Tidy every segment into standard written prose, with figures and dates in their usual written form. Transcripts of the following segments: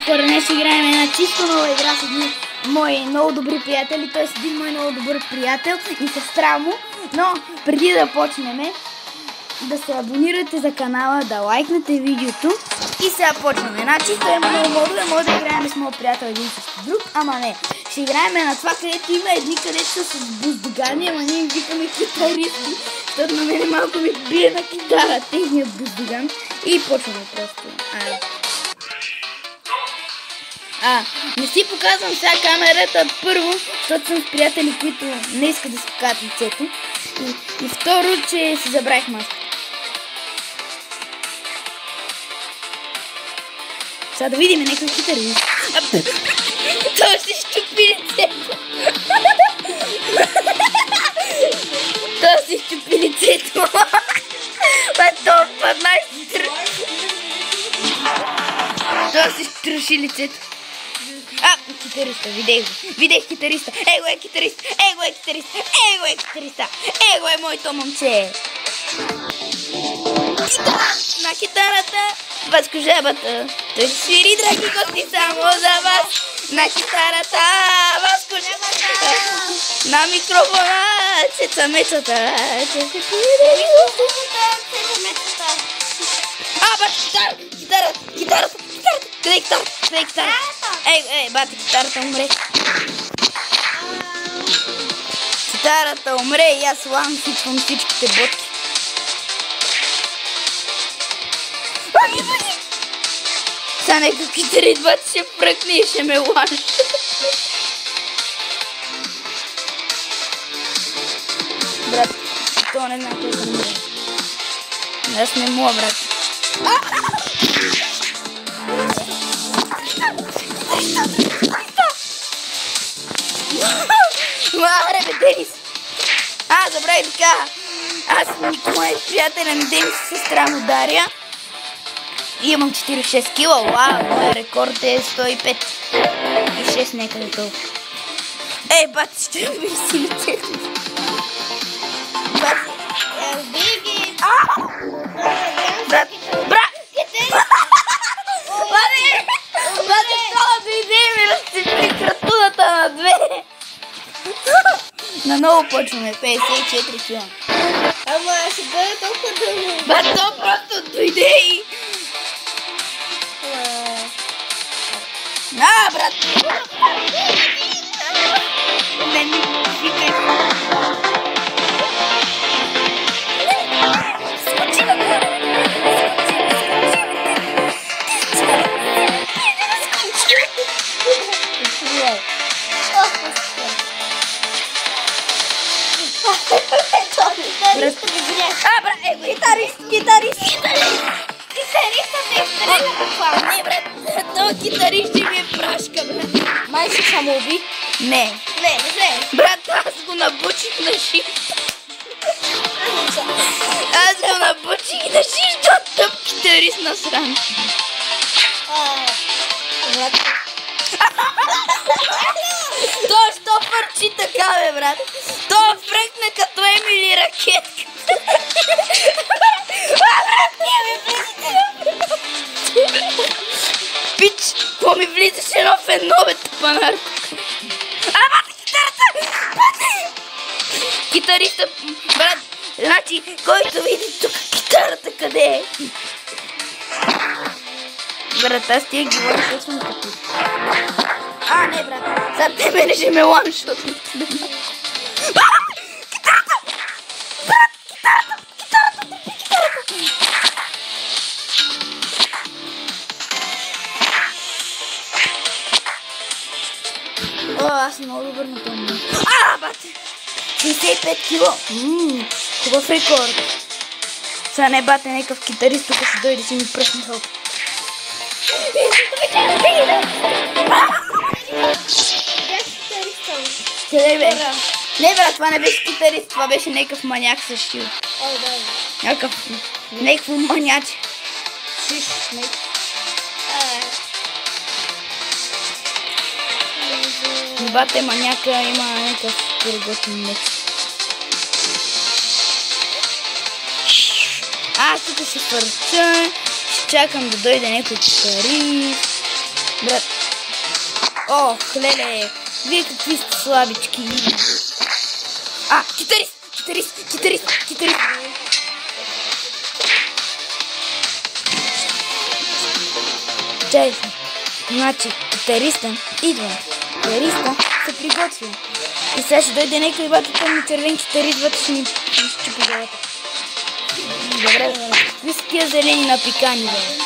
Днес ще играем една чисто нова игра с едни мои много добри приятели, т.е. един мой много добър приятел и сестра му. Но преди да почнем, да се абонирате за канала, да лайкнете видеото и сега почваме. Значи, има много модове, може да играем с моят приятел един с друг, ама не. Ще играем на това, където има едни, където са с буздогани, ама ние им викаме китаристи, защото на мене малко ми бие на китара техния буздоган и почваме просто. Не си показвам сега камерата първо, защото съм с приятели, които не искат да си покажат лицето. И второ, че си забравих маска. Сега да видим някакъв китарист. Той ще щупи лицето. Той ще щупи лицето. Това Той ще струши лицето. Китариста, видях китариста. Его е китарист, его е китарист, его е китариста, его е моето момче. На китарата, Васко жабата, той ще свири, драги гости, само за вас. На китарата, Васко жабата, на микрофона, Цеца Мецата. Китарата. Къде е китарата? Ей, бати, китарата умре. Китарата умре и аз хитвам всичките ботки. Сега нека китарист бати ще пръкне и ще ме ланш. Брат, то не знам къде да умре. Аз не мога, брат. Аре, бе, Денис! Забравих така! Аз съм моят приятелен Денис, сестра му Дария. И имам 46 кила. Вау, моят рекорд е 105. И 6 някъде толкова. Ей, бати, ще ми си лицето. Бати, биги! Брат! Бати, това дойде и ми разцепи кратуната на две. Наново почваме, 54 кила. Ама ще бъде толкова дълго. То просто дойде и... брат! Не ми викай. Скочи на горе! Китаристът ме изстреля буквално. Не, брат, този китарист ще ми е прашка, брат. Май си самоуби? Не. Брат, аз го набучих на ши. Защото тъп китарист насран. Той що фърчи така, бе, брат? Той фръкна като Емили ракетка. Брат, не ми влизате. Пич, какво ми влизаш едно в едно, бе, тъпанар? Бате, китарата! Бате! Китариста, брат, значи, който види тук китарата, къде е? Брат, аз тия ги лъжа, защото съм като... Не, брат, сега те мене ще ме лам, защото... Китарата! Брат, китарата! Аз съм много добър на това. Бате! 65 кило! Хубав рекорд. Сега не бате някакъв китарист, тук ще дойде си ми пръсне хълп. Къде бе? Не, брат, това не беше китарист, това беше някакъв маняк с шил. Някакво маняче. Шиш, Бате маняка има някакъв пироготен меч. Аз тук ще фърча, ще чакам да дойде някой китарист. Брат. Ох, леле. Вие какви сте слабички. Китарист. Чай. Значи, китариста идва. Китариста се приготвя. И сега ще дойде някой бата тъмно-червен китарист, бата ще ни щупи главата. Добре, какви са тия зелени напикани, бе?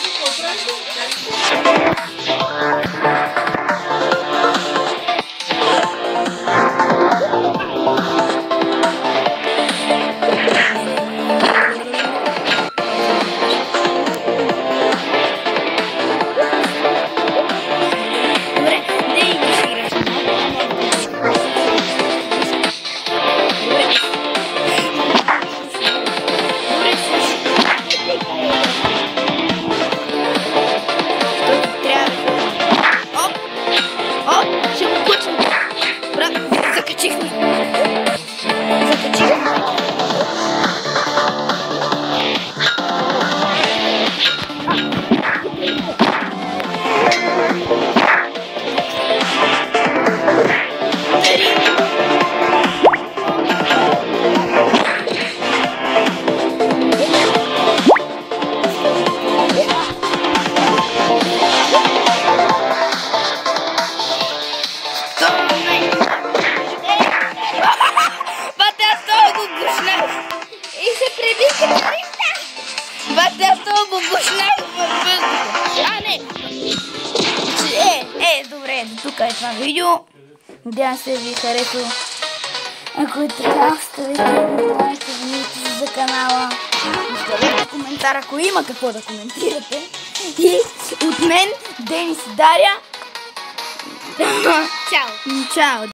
Добре, до тук е това видео. Надявам се ви харесва. Ако е така, оставете лайк, абонирайте се за канала. Оставете коментар, ако има какво да коментирате. И от мен, Денис и Дария. Чао! Чао!